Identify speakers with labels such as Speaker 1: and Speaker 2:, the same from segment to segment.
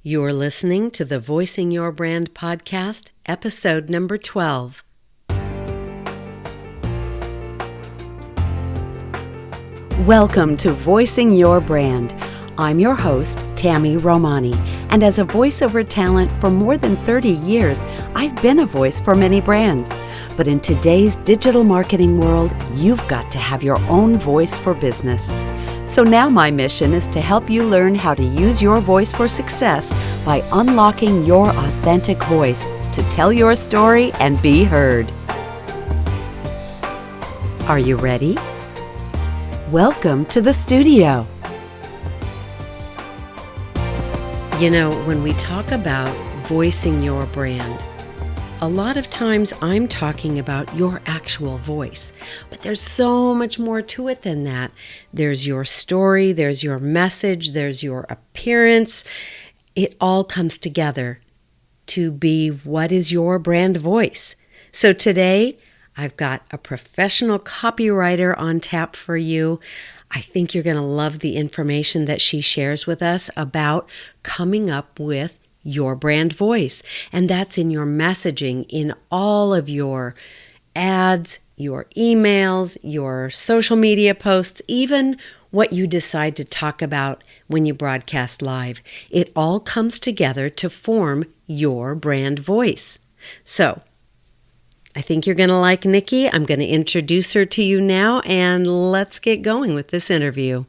Speaker 1: You're listening to the Voicing Your Brand podcast, episode number 12. Welcome to Voicing Your Brand. I'm your host, Tammy Romani, and as a voiceover talent for more than 30 years, I've been a voice for many brands. But in today's digital marketing world, you've got to have your own voice for business. So now my mission is to help you learn how to use your voice for success by unlocking your authentic voice to tell your story and be heard. Are you ready? Welcome to the studio. You know, when we talk about voicing your brand, a lot of times I'm talking about your actual voice, but there's so much more to it than that. There's your story, there's your message, there's your appearance. It all comes together to be what is your brand voice. So today, I've got a professional copywriter on tap for you. I think you're going to love the information that she shares with us about coming up with your brand voice. And that's in your messaging, in all of your ads, your emails, your social media posts, even what you decide to talk about when you broadcast live. It all comes together to form your brand voice. So, I think you're going to like Nicki. I'm going to introduce her to you now, and let's get going with this interview.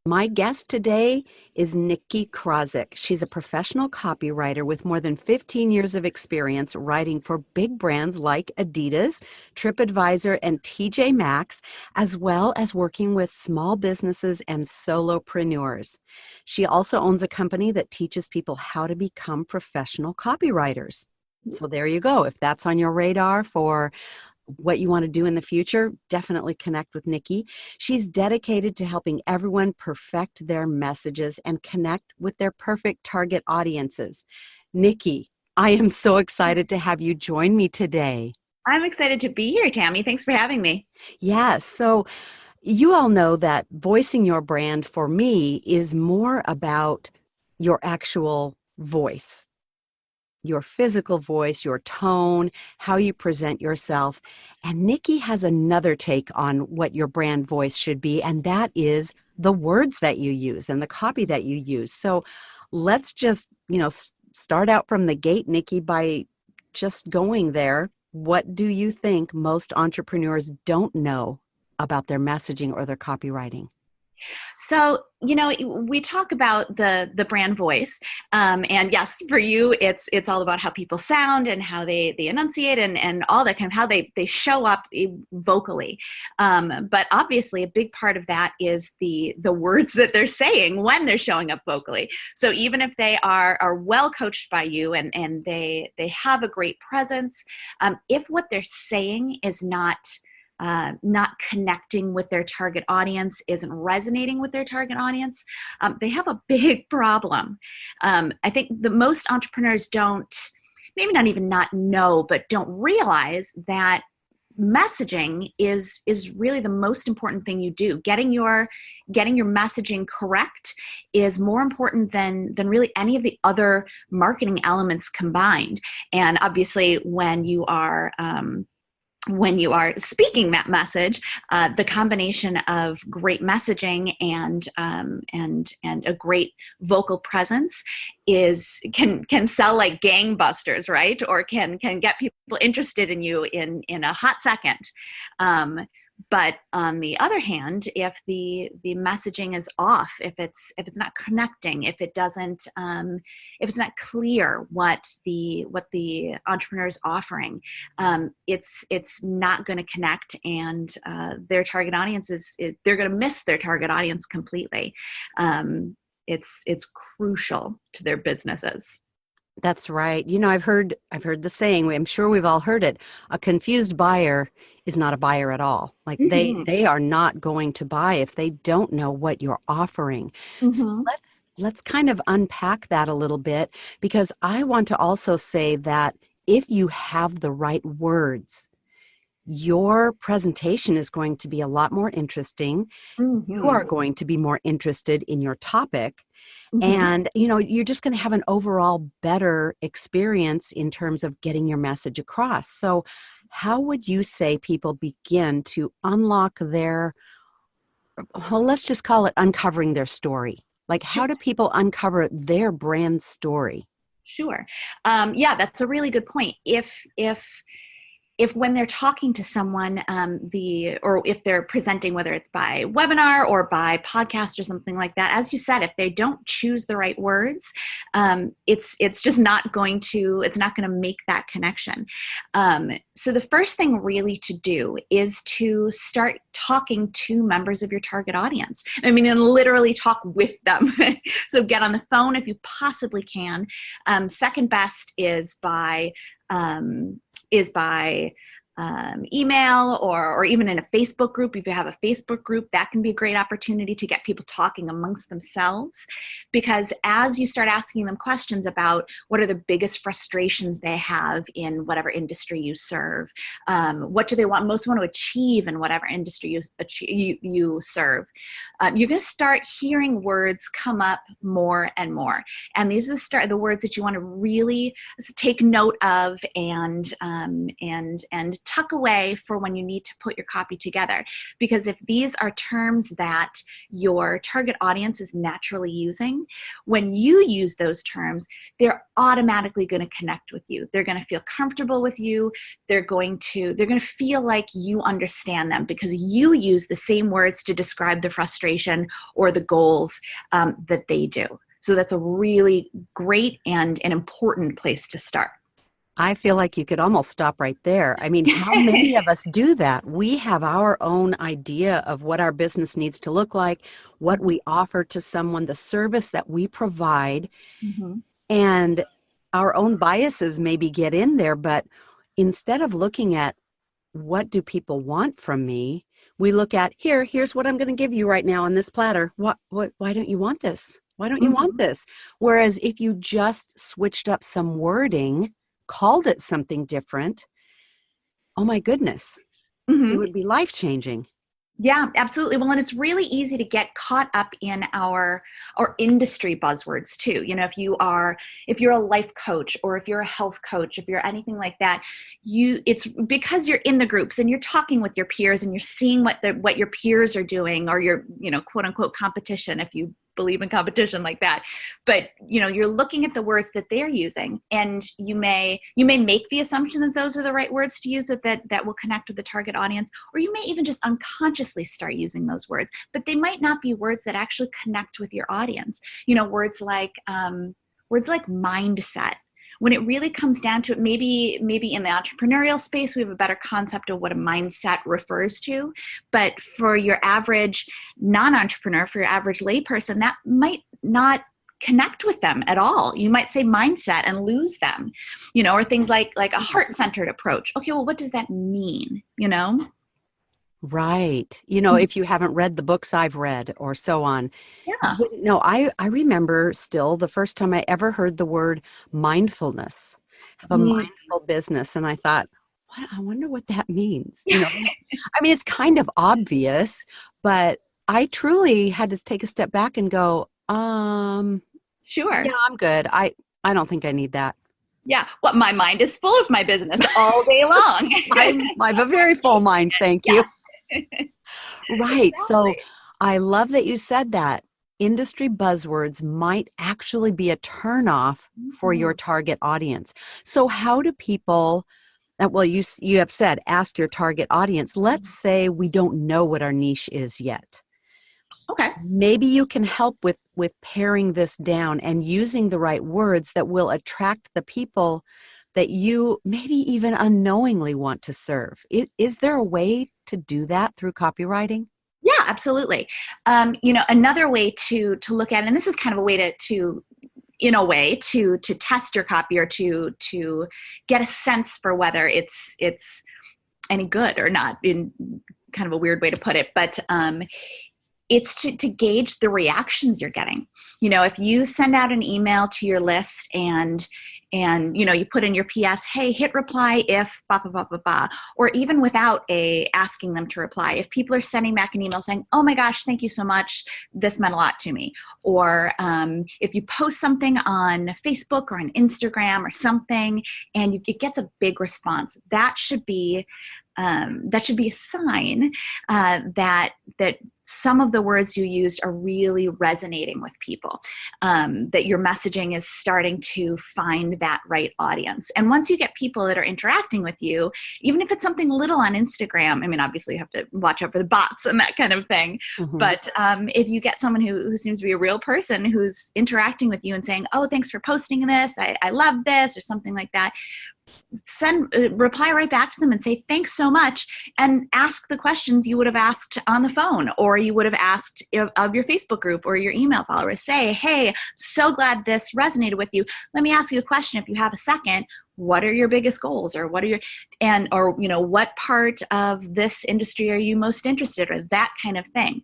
Speaker 1: My guest today is Nicki Krawczyk. She's a professional copywriter with more than 15 years of experience writing for big brands like adidas, TripAdvisor, and T.J.Maxx, as well as working with small businesses and solopreneurs. She also owns a company that teaches people how to become professional copywriters. So there you go. If that's on your radar for what you want to do in the future, definitely connect with Nicki. She's dedicated to helping everyone perfect their messages and connect with their perfect target audiences. Nicki, I am so excited to have you join me today.
Speaker 2: I'm excited to be here, Tammy. Thanks for having me.
Speaker 1: Yes. So you all know that voicing your brand for me is more about your actual voice. Your physical voice, your tone, how you present yourself. And Nicki has another take on what your brand voice should be, and that is the words that you use and the copy that you use. So let's just, start out from the gate, Nicki, by just going there. What do you think most entrepreneurs don't know about their messaging or their copywriting?
Speaker 2: So, we talk about the brand voice, and yes, for you, it's all about how people sound and how they enunciate and all that kind of how they show up vocally. But obviously, a big part of that is the words that they're saying when they're showing up vocally. So even if they are well coached by you and they have a great presence, if what they're saying is not connecting with their target audience, isn't resonating with their target audience, they have a big problem. I think the most entrepreneurs don't, maybe not even not know, but don't realize that messaging is really the most important thing you do. Getting your messaging correct is more important than really any of the other marketing elements combined. And obviously, when you are speaking that message, the combination of great messaging and a great vocal presence can sell like gangbusters, right? Or can get people interested in you in a hot second. But on the other hand, if the messaging is off, if it's not connecting, if it doesn't, if it's not clear what the entrepreneur is offering, it's not going to connect, and their target audience they're going to miss their target audience completely. It's crucial to their businesses.
Speaker 1: That's right. I've heard the saying, I'm sure we've all heard it, a confused buyer is not a buyer at all. Like they are not going to buy if they don't know what you're offering. Mm-hmm. So let's kind of unpack that a little bit, because I want to also say that if you have the right words, your presentation is going to be a lot more interesting. Mm-hmm. You are going to be more interested in your topic. And, you're just going to have an overall better experience in terms of getting your message across. So how would you say people begin to unlock their, well, let's just call it uncovering their story? Like, how do people uncover their brand story?
Speaker 2: Sure. Yeah, that's a really good point. If when they're talking to someone, or if they're presenting, whether it's by webinar or by podcast or something like that, as you said, if they don't choose the right words, it's just not going to make that connection. So the first thing really to do is to start talking to members of your target audience. I mean, and literally talk with them. So get on the phone if you possibly can. Second best is by email or even in a Facebook group. If you have a Facebook group, that can be a great opportunity to get people talking amongst themselves, because as you start asking them questions about what are the biggest frustrations they have in whatever industry you serve, what do they most want to achieve in whatever industry you serve, you're going to start hearing words come up more and more. And these are the words that you want to really take note of and tuck away for when you need to put your copy together. Because if these are terms that your target audience is naturally using, when you use those terms, they're automatically going to connect with you. They're going to feel comfortable with you. They're going to feel like you understand them because you use the same words to describe the frustration or the goals that they do. So that's a really great and an important place to start.
Speaker 1: I feel like you could almost stop right there. I mean, how many of us do that? We have our own idea of what our business needs to look like, what we offer to someone, the service that we provide, and our own biases maybe get in there. But instead of looking at what do people want from me, we look at here's what I'm going to give you right now on this platter. Why don't you want this? Why don't you want this? Whereas if you just switched up some wording, called it something different, oh my goodness, it would be life-changing.
Speaker 2: Yeah, absolutely. Well, and it's really easy to get caught up in our industry buzzwords too. If you're a life coach or if you're a health coach, if you're anything like that, it's because you're in the groups and you're talking with your peers and you're seeing what your peers are doing, or your, quote unquote competition, if you believe in competition like that. But you're looking at the words that they're using, and you may make the assumption that those are the right words to use that will connect with the target audience, or you may even just unconsciously start using those words, but they might not be words that actually connect with your audience. Words like mindset. When it really comes down to it, maybe in the entrepreneurial space, we have a better concept of what a mindset refers to. But for your average non-entrepreneur, for your average layperson, that might not connect with them at all. You might say mindset and lose them, or things like a heart-centered approach. Okay, well, what does that mean,
Speaker 1: Right. If you haven't read the books I've read or so on.
Speaker 2: Yeah.
Speaker 1: No, I remember still the first time I ever heard the word mindfulness, have a mindful business. And I thought, I wonder what that means. I mean, it's kind of obvious, but I truly had to take a step back and go,
Speaker 2: sure.
Speaker 1: Yeah, I'm good. I don't think I need that.
Speaker 2: Yeah. Well, my mind is full of my business all day long.
Speaker 1: I have a very full mind. Thank you. Right.
Speaker 2: Exactly.
Speaker 1: So I love that you said that. Industry buzzwords might actually be a turnoff for your target audience. So how do people, well, you have said, ask your target audience. Let's say we don't know what our niche is yet.
Speaker 2: Okay.
Speaker 1: Maybe you can help with paring this down and using the right words that will attract the people that you maybe even unknowingly want to serve. Is there a way to do that through copywriting?
Speaker 2: Yeah, absolutely. Another way to look at it, and this is kind of a way to test your copy, or to get a sense for whether it's any good or not, in kind of a weird way to put it, but it's to gauge the reactions you're getting. If you send out an email to your list and and you put in your PS, hey, hit reply if blah blah blah blah blah, or even without asking them to reply, if people are sending back an email saying, oh my gosh, thank you so much, this meant a lot to me, or if you post something on Facebook or on Instagram or something and it gets a big response, that should be a sign that some of the words you used are really resonating with people, that your messaging is starting to find that right audience. And once you get people that are interacting with you, even if it's something little on Instagram, I mean, obviously you have to watch out for the bots and that kind of thing. Mm-hmm. But if you get someone who seems to be a real person who's interacting with you and saying, oh, thanks for posting this, I love this, or something like that, reply right back to them and say thanks so much, and ask the questions you would have asked on the phone, or you would have asked of your Facebook group or your email followers. Say, hey, so glad this resonated with you. Let me ask you a question if you have a second. What are your biggest goals, or what are what part of this industry are you most interested in, or that kind of thing.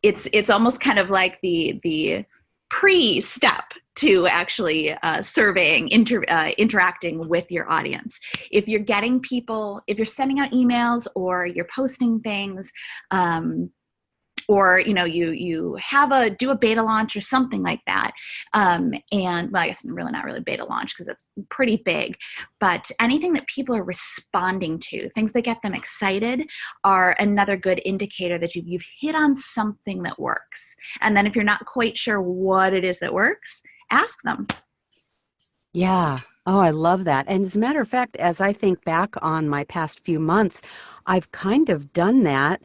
Speaker 2: It's almost kind of like the pre-step to actually surveying, interacting with your audience. If you're getting people, if you're sending out emails or you're posting things, or you have do a beta launch or something like that, and well, I guess really not really beta launch because that's pretty big, but anything that people are responding to, things that get them excited, are another good indicator that you've hit on something that works. And then if you're not quite sure what it is that works, ask them.
Speaker 1: Yeah. Oh, I love that. And as a matter of fact, as I think back on my past few months, I've kind of done that.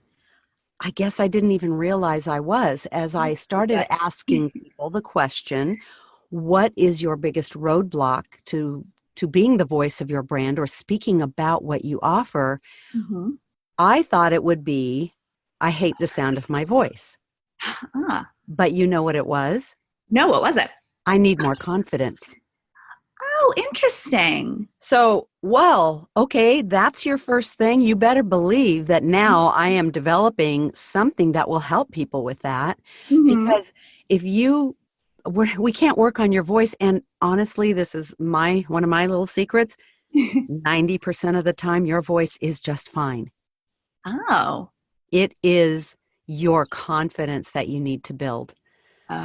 Speaker 1: I guess I didn't even realize I was, as I started asking people the question, what is your biggest roadblock to being the voice of your brand or speaking about what you offer? Mm-hmm. I thought it would be, I hate the sound of my voice. But you know what it was?
Speaker 2: No, what was it?
Speaker 1: I need more confidence.
Speaker 2: Oh, interesting.
Speaker 1: So, well, okay, that's your first thing. You better believe that now I am developing something that will help people with that. Mm-hmm. Because if we can't work on your voice. And honestly, this is one of my little secrets. 90% of the time, your voice is just fine.
Speaker 2: Oh.
Speaker 1: It is your confidence that you need to build.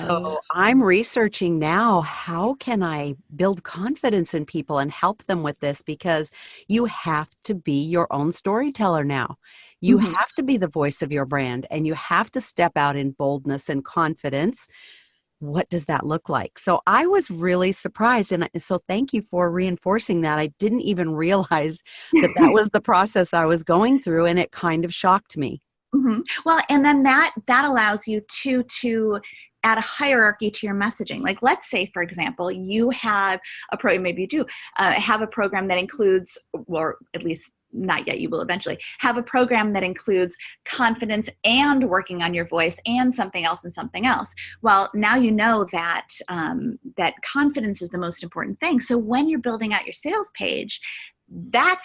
Speaker 1: So I'm researching now, how can I build confidence in people and help them with this? Because you have to be your own storyteller now. You mm-hmm. have to be the voice of your brand, and you have to step out in boldness and confidence. What does that look like? So I was really surprised. And so thank you for reinforcing that. I didn't even realize that was the process I was going through, and it kind of shocked me.
Speaker 2: Mm-hmm. Well, and then that allows you to add a hierarchy to your messaging. Like, let's say, for example, you have a program, maybe you do have a program that includes, or at least not yet, you will eventually have a program that includes confidence and working on your voice and something else and something else. Well, now you know that that confidence is the most important thing. So when you're building out your sales page, that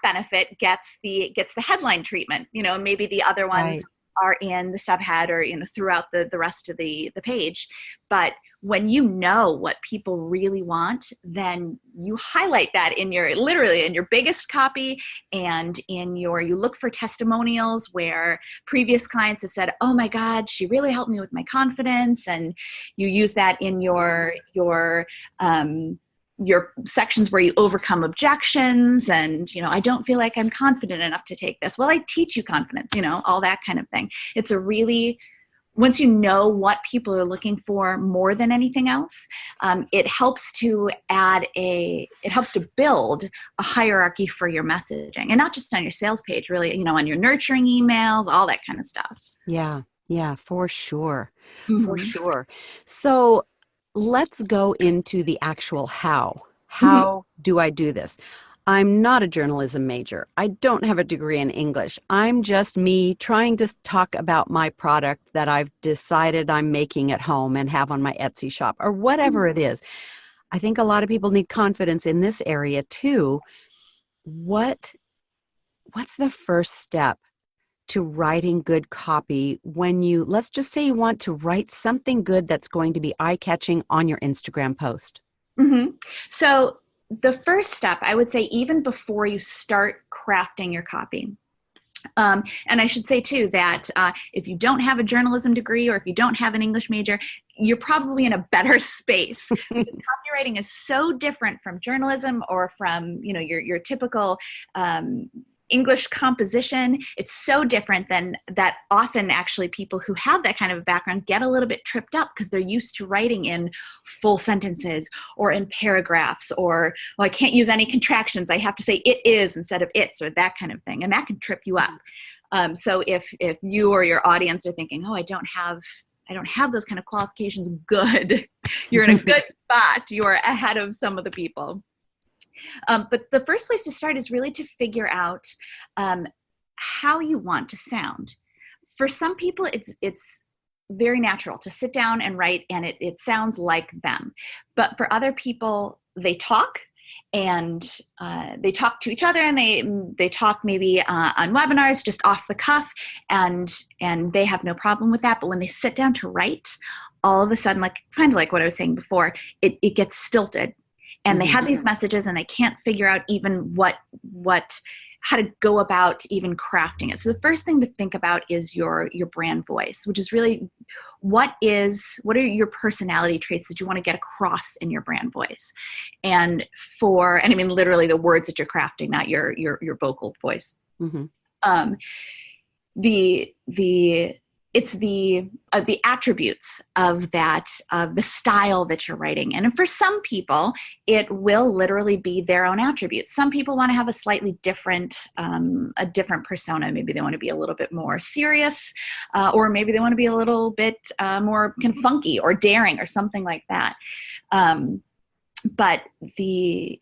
Speaker 2: benefit gets the headline treatment, maybe the other ones right. are in the subhead or throughout the rest of the page. But when you know what people really want, then you highlight that in your biggest copy, and you look for testimonials where previous clients have said, oh my God, she really helped me with my confidence, and you use that in your sections where you overcome objections and, I don't feel like I'm confident enough to take this. Well, I teach you confidence, all that kind of thing. It's once you know what people are looking for more than anything else, it helps to build a hierarchy for your messaging, and not just on your sales page, really, on your nurturing emails, all that kind of stuff.
Speaker 1: Yeah, for sure. Mm-hmm. For sure. So let's go into the actual how. How mm-hmm. do I do this? I'm not a journalism major. I don't have a degree in English. I'm just me trying to talk about my product that I've decided I'm making at home and have on my Etsy shop, or whatever it is. I think a lot of people need confidence in this area too. What's the first step to writing good copy when let's just say you want to write something good that's going to be eye-catching on your Instagram post?
Speaker 2: So the first step, I would say, even before you start crafting your copy, and I should say too that if you don't have a journalism degree or if you don't have an English major, you're probably in a better space because copywriting is so different from journalism or from, you know, your typical English composition. It's so different than that. Often actually people who have that kind of a background get a little bit tripped up because they're used to writing in full sentences or in paragraphs, or, well, I can't use any contractions. I have to say it is instead of it's, or that kind of thing. And that can trip you up. So if you or your audience are thinking, oh, I don't have those kind of qualifications, good. You're in a good spot. You are ahead of some of the people. But the first place to start is really to figure out how you want to sound. For some people, it's very natural to sit down and write, and it sounds like them. But for other people, they talk, and they talk to each other, and they talk maybe on webinars just off the cuff, and they have no problem with that. But when they sit down to write, all of a sudden, like kind of like what I was saying before, it gets stilted. And they have these messages and they can't figure out even how to go about even crafting it. So the first thing to think about is your brand voice, which is really what are your personality traits that you want to get across in your brand voice. And I mean, literally the words that you're crafting, not your vocal voice. It's the attributes of the style that you're writing. And for some people, it will literally be their own attributes. Some people want to have a slightly different persona. Maybe they want to be a little bit more serious, or maybe they want to be a little bit more kind of funky or daring or something like that. But the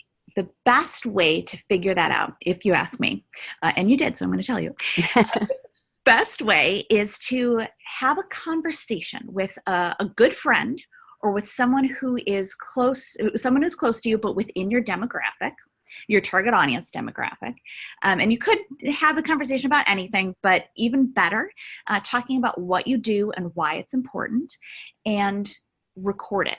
Speaker 2: best way to figure that out, if you ask me, and you did, so I'm going to tell you, best way is to have a conversation with a good friend or with someone who's close to you, but within your demographic, your target audience demographic. And you could have a conversation about anything, but even better, talking about what you do and why it's important, and record it.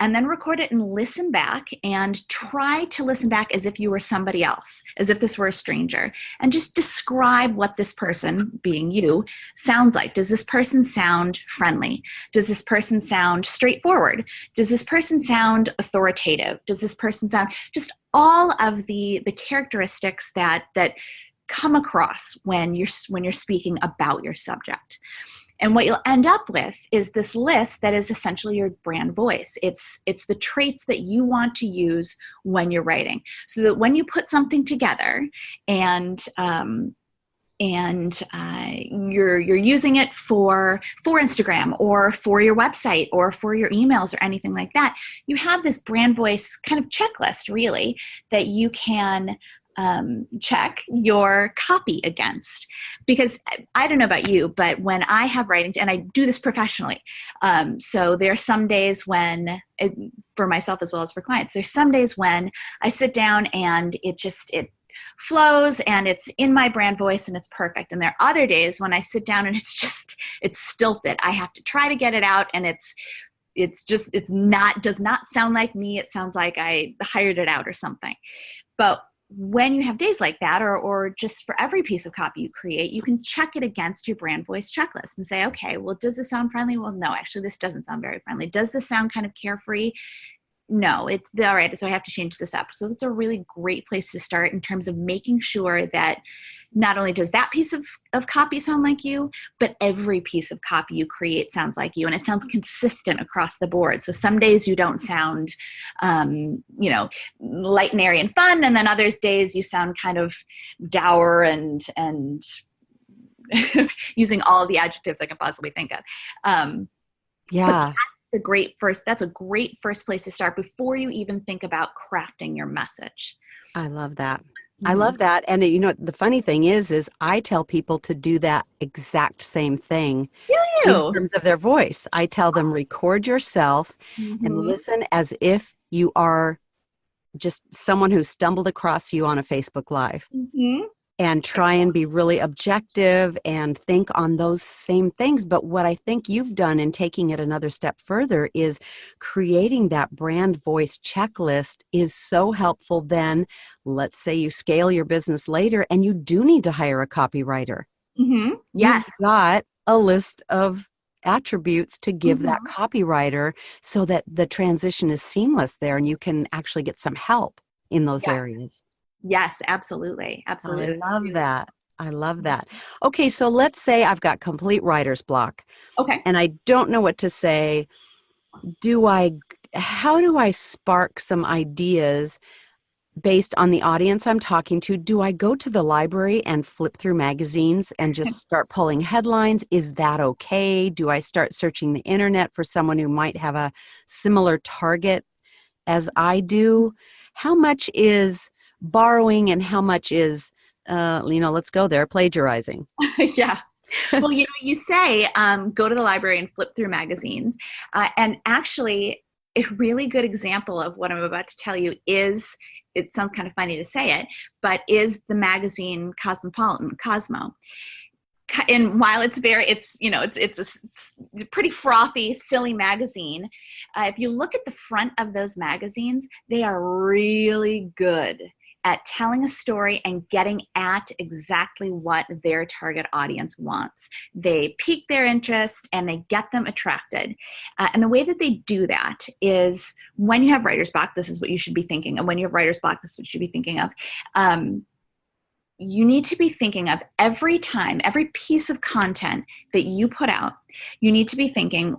Speaker 2: And then record it and listen back, and try to listen back as if you were somebody else, as if this were a stranger, and just describe what this person, being you, sounds like. Does this person sound friendly? Does this person sound straightforward? Does this person sound authoritative? Does this person sound just all of the characteristics that come across when you're speaking about your subject? And what you'll end up with is this list that is essentially your brand voice. It's the traits that you want to use when you're writing, so that when you put something together and you're using it for Instagram or for your website or for your emails or anything like that, you have this brand voice kind of checklist, really, that you can check your copy against. Because I don't know about you, but when I have writing, and I do this professionally, so there are some days when, for myself as well as for clients, there's some days when I sit down and it flows and it's in my brand voice and it's perfect. And there are other days when I sit down and it's stilted. I have to try to get it out, and does not sound like me. It sounds like I hired it out or something. But when you have days like that, or just for every piece of copy you create, you can check it against your brand voice checklist and say, okay, well, does this sound friendly? Well, no, actually, this doesn't sound very friendly. Does this sound kind of carefree? No, it's all right. So I have to change this up. So it's a really great place to start in terms of making sure that not only does that piece of copy sound like you, but every piece of copy you create sounds like you, and it sounds consistent across the board. So some days you don't sound, light and airy and fun, and then others days you sound kind of dour and using all the adjectives I can possibly think of.
Speaker 3: Yeah.
Speaker 2: That's a great first place to start before you even think about crafting your message.
Speaker 3: I love that. I love that. And the funny thing is I tell people to do that exact same thing in terms of their voice. I tell them, record yourself and listen as if you are just someone who stumbled across you on a Facebook Live. and try and be really objective and think on those same things. But what I think you've done in taking it another step further is creating that brand voice checklist is so helpful. Then let's say you scale your business later and you do need to hire a copywriter.
Speaker 2: Mm-hmm. Yes.
Speaker 3: You've got a list of attributes to give that
Speaker 2: Mm-hmm.
Speaker 3: copywriter so that the transition is seamless there and you can actually get some help in those
Speaker 2: Yes.
Speaker 3: areas.
Speaker 2: Yes, absolutely. Absolutely.
Speaker 3: I love that. I love that. Okay, so let's say I've got complete writer's block
Speaker 2: Okay.
Speaker 3: and I don't know what to say. How do I spark some ideas based on the audience I'm talking to? Do I go to the library and flip through magazines and just start pulling headlines? Is that okay? Do I start searching the internet for someone who might have a similar target as I do? How much is borrowing and how much is, let's go there, plagiarizing?
Speaker 2: Yeah. Well, you say go to the library and flip through magazines. And actually, a really good example of what I'm about to tell you is, it sounds kind of funny to say it, but is the magazine Cosmo. And while it's a pretty frothy, silly magazine, if you look at the front of those magazines, they are really good at telling a story and getting at exactly what their target audience wants. They pique their interest and they get them attracted. And the way that they do that is, when you have writer's block, this is what you should be thinking of. When you have writer's block, this is what you should be thinking of. You need to be thinking of every piece of content that you put out, you need to be thinking,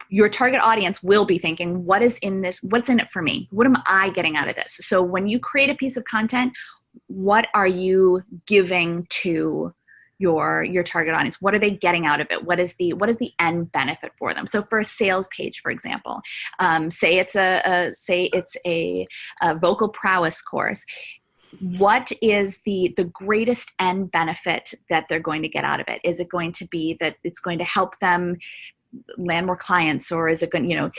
Speaker 2: your target audience will be thinking, what's in it for me? What am I getting out of this? So when you create a piece of content, what are you giving to your target audience? What are they getting out of it? What is the end benefit for them? So for a sales page, for example, say it's a vocal prowess course. What is the greatest end benefit that they're going to get out of it? Is it going to be that it's going to help them land more clients, or is it going to,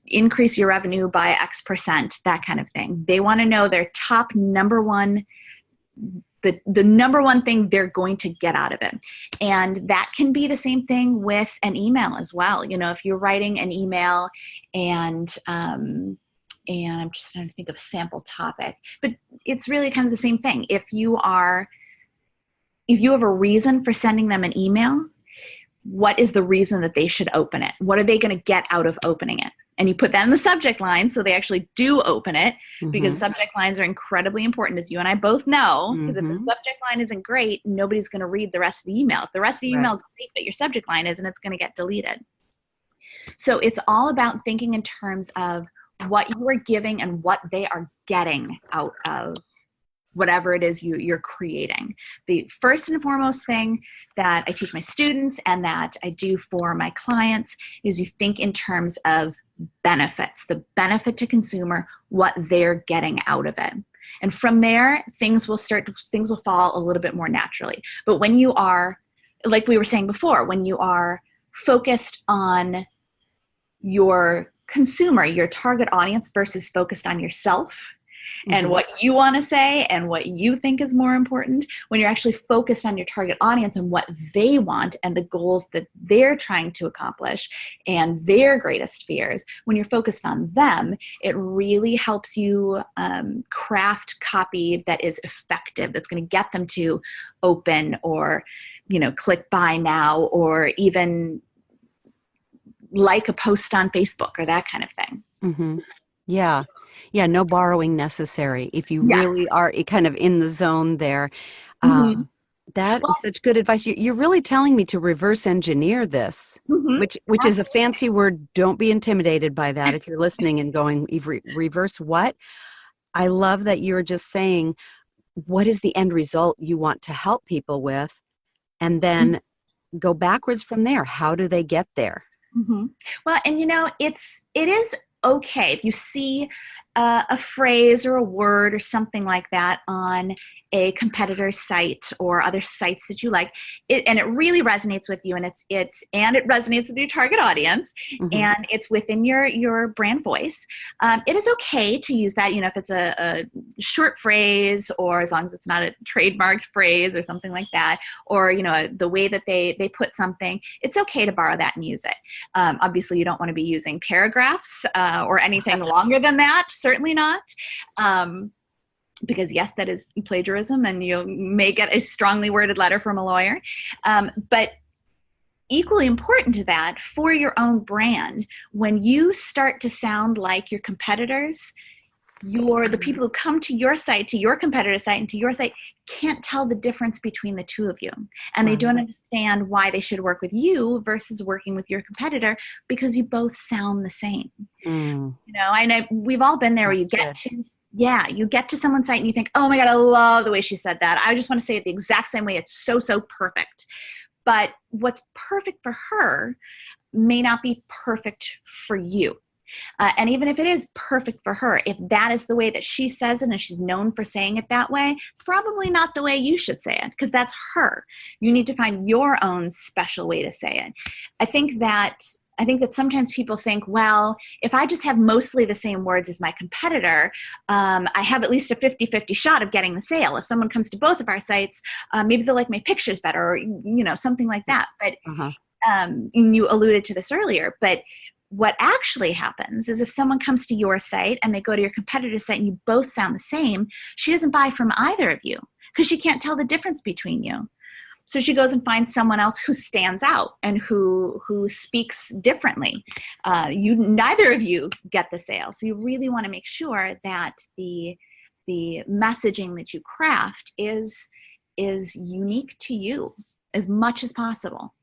Speaker 2: increase your revenue by X percent, that kind of thing? They want to know their top number one, the number one thing they're going to get out of it. And that can be the same thing with an email as well. If you're writing an email and I'm just trying to think of a sample topic, but it's really kind of the same thing. If you have a reason for sending them an email, what is the reason that they should open it? What are they going to get out of opening it? And you put that in the subject line so they actually do open it, because subject lines are incredibly important, as you and I both know, because if the subject line isn't great, nobody's going to read the rest of the email. If the rest of the email is great, but your subject line isn't, it's going to get deleted. So it's all about thinking in terms of what you are giving and what they are getting out of whatever it is you're creating. The first and foremost thing that I teach my students and that I do for my clients is you think in terms of benefits, the benefit to consumer, what they're getting out of it. And from there, things will fall a little bit more naturally. But when you are, like we were saying before, when you are focused on your consumer, your target audience, versus focused on yourself and what you want to say and what you think is more important, when you're actually focused on your target audience and what they want and the goals that they're trying to accomplish and their greatest fears, when you're focused on them, it really helps you craft copy that is effective, that's going to get them to open or, click buy now, or even like a post on Facebook or that kind of thing.
Speaker 3: Yeah. Yeah. No borrowing necessary. If you really are kind of in the zone there, that is such good advice. You're really telling me to reverse engineer this, which is a fancy word. Don't be intimidated by that. If you're listening and going, reverse what? I love that you're just saying, what is the end result you want to help people with? And then go backwards from there. How do they get there?
Speaker 2: Well, and it is okay if you see a phrase or a word or something like that on a competitor's site or other sites that you like, and it really resonates with you, and it resonates with your target audience, and it's within your brand voice, it is okay to use that. If it's a short phrase, or as long as it's not a trademarked phrase or something like that, or the way that they put something, it's okay to borrow that and use it. Obviously, you don't want to be using paragraphs or anything longer than that. Certainly not. Because yes, that is plagiarism, and you may get a strongly worded letter from a lawyer. But equally important to that, for your own brand, when you start to sound like your competitors, the people who come to your site, to your competitor's site, and to your site can't tell the difference between the two of you. And they don't understand why they should work with you versus working with your competitor, because you both sound the same. We've all been there where you get to someone's site and you think, oh my God, I love the way she said that. I just want to say it the exact same way. It's so, so perfect. But what's perfect for her may not be perfect for you. And even if it is perfect for her, if that is the way that she says it and she's known for saying it that way, it's probably not the way you should say it, because that's her. You need to find your own special way to say it. I think that sometimes people think, well, if I just have mostly the same words as my competitor, I have at least a 50-50 shot of getting the sale. If someone comes to both of our sites, maybe they'll like my pictures better, or something like that. But you alluded to this earlier, but what actually happens is if someone comes to your site and they go to your competitor's site and you both sound the same, she doesn't buy from either of you because she can't tell the difference between you. So she goes and finds someone else who stands out and who speaks differently. Neither of you get the sale. So you really want to make sure that the messaging that you craft is unique to you as much as possible.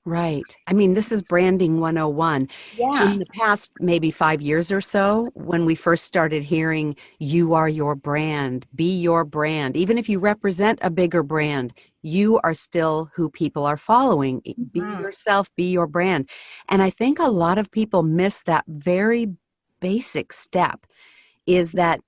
Speaker 3: Right. I mean, this is branding 101.
Speaker 2: Yeah.
Speaker 3: In the past, maybe 5 years or so, when we first started hearing, you are your brand, be your brand. Even if you represent a bigger brand, you are still who people are following. Be yourself, be your brand. And I think a lot of people miss that very basic step, is that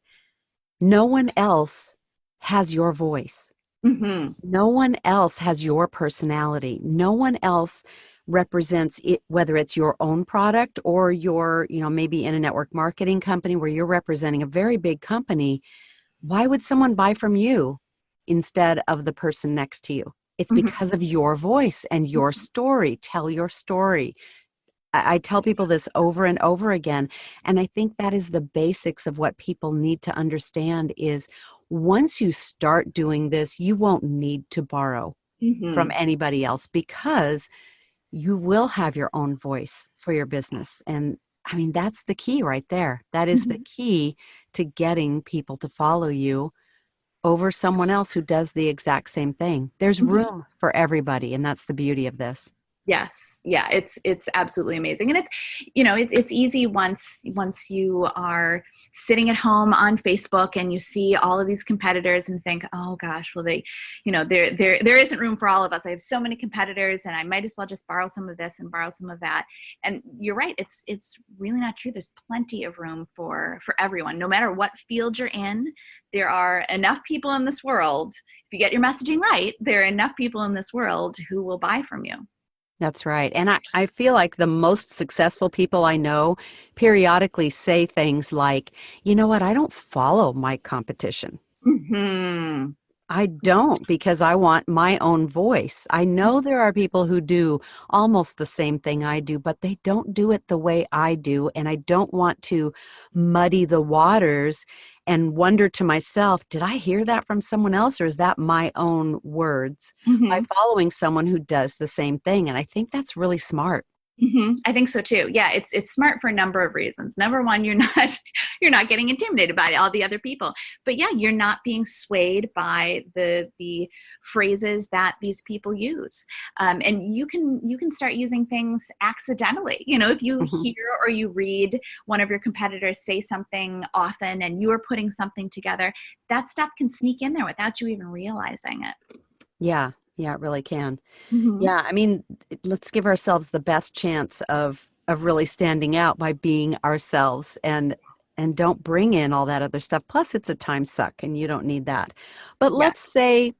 Speaker 3: no one else has your voice. No one else has your personality. No one else represents it, whether it's your own product or your, maybe in a network marketing company where you're representing a very big company. Why would someone buy from you instead of the person next to you? It's because of your voice and your story. Tell your story. I tell people this over and over again. And I think that is the basics of what people need to understand is once you start doing this, you won't need to borrow from anybody else, because you will have your own voice for your business. And I mean, that's the key right there. That is the key to getting people to follow you over someone else who does the exact same thing. There's room for everybody. And that's the beauty of this.
Speaker 2: Yes. Yeah. It's absolutely amazing. And it's easy once you are sitting at home on Facebook and you see all of these competitors and think, oh gosh, well there isn't room for all of us. I have so many competitors and I might as well just borrow some of this and borrow some of that. And you're right. It's really not true. There's plenty of room for everyone, no matter what field you're in. There are enough people in this world. If you get your messaging right, there are enough people in this world who will buy from you.
Speaker 3: That's right. And I feel like the most successful people I know periodically say things like, you know what, I don't follow my competition. I don't, because I want my own voice. I know there are people who do almost the same thing I do, but they don't do it the way I do. And I don't want to muddy the waters and wonder to myself, did I hear that from someone else, or is that my own words by following someone who does the same thing? And I think that's really smart.
Speaker 2: I think so too. Yeah, it's smart for a number of reasons. Number one, you're not getting intimidated by all the other people. But yeah, you're not being swayed by the phrases that these people use. And you can start using things accidentally. If you hear or you read one of your competitors say something often and you are putting something together, that stuff can sneak in there without you even realizing it.
Speaker 3: Yeah. Yeah, it really can. Yeah, I mean, let's give ourselves the best chance of really standing out by being ourselves. And and don't bring in all that other stuff. Plus, it's a time suck and you don't need that. But
Speaker 2: Yeah.
Speaker 3: let's say,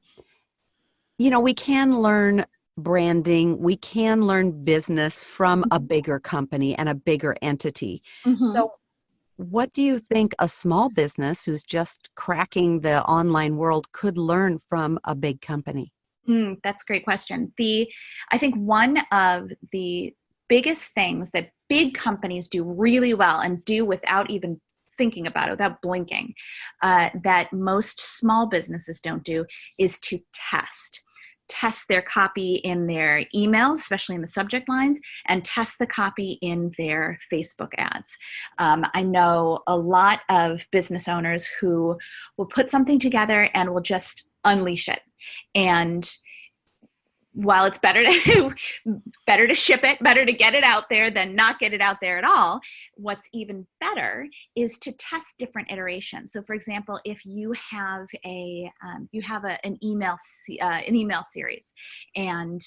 Speaker 3: we can learn branding, we can learn business from a bigger company and a bigger entity. So what do you think a small business who's just cracking the online world could learn from a big company?
Speaker 2: That's a great question. I think one of the biggest things that big companies do really well and do without even thinking about it, without blinking, that most small businesses don't do, is to test their copy in their emails, especially in the subject lines, and test the copy in their Facebook ads. I know a lot of business owners who will put something together and will just unleash it. And while it's better to ship it, better to get it out there than not get it out there at all, what's even better is to test different iterations. So, for example, if you have an email series, and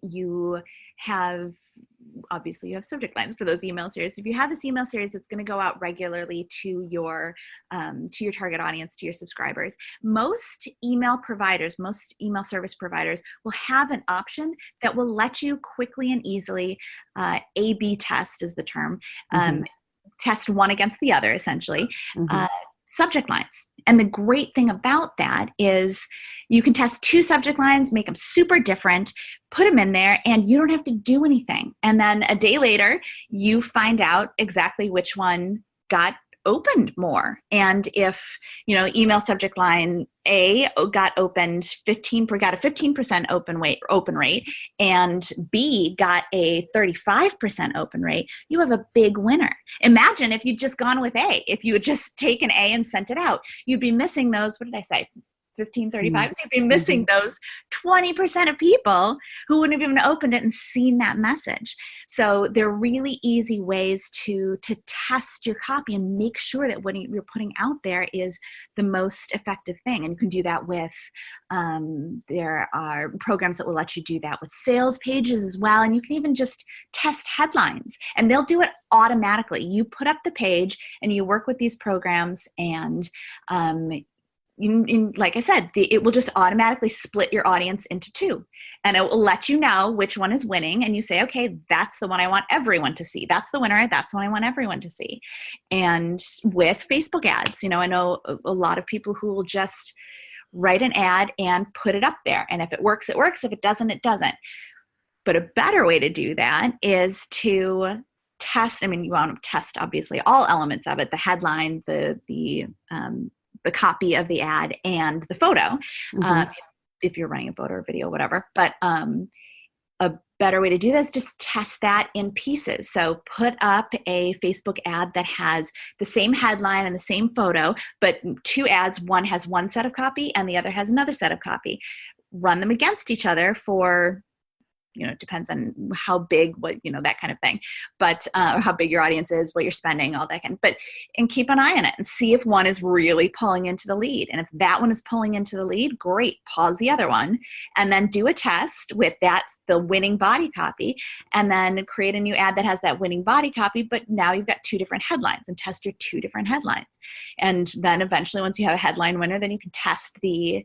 Speaker 2: you have subject lines for those email series. If you have this email series that's going to go out regularly to your target audience, to your subscribers, most email service providers will have an option that will let you quickly and easily A/B test is the term, test one against the other, essentially. Subject lines. And the great thing about that is you can test two subject lines, make them super different, put them in there, and you don't have to do anything. And then a day later, you find out exactly which one got opened more. And if, email subject line A got a 15% open rate, and B got a 35% open rate, you have a big winner. Imagine if you'd just gone with A. If you had just taken A and sent it out, you'd be missing those, what did I say? 15, 35. So you'd be missing those 20% of people who wouldn't have even opened it and seen that message. So there are really easy ways to test your copy and make sure that what you're putting out there is the most effective thing. And you can do that with, there are programs that will let you do that with sales pages as well. And you can even just test headlines, and they'll do it automatically. You put up the page and you work with these programs, and like I said, it will just automatically split your audience into two, and it will let you know which one is winning. And you say, okay, that's the one I want everyone to see. That's the winner. That's the one I want everyone to see. And with Facebook ads, I know a lot of people who will just write an ad and put it up there. And if it works, it works. If it doesn't, it doesn't. But a better way to do that is to test. You want to test, obviously, all elements of it, the headline, the copy of the ad, and the photo, if you're running a photo or video, whatever. But a better way to do this, just test that in pieces. So put up a Facebook ad that has the same headline and the same photo, but two ads, one has one set of copy and the other has another set of copy. Run them against each other for, it depends on how big, that kind of thing, but how big your audience is, what you're spending, all that and keep an eye on it and see if one is really pulling into the lead. And if that one is pulling into the lead, great, pause the other one and then do a test with the winning body copy, and then create a new ad that has that winning body copy, but now you've got two different headlines, and test your two different headlines. And then eventually, once you have a headline winner, then you can test the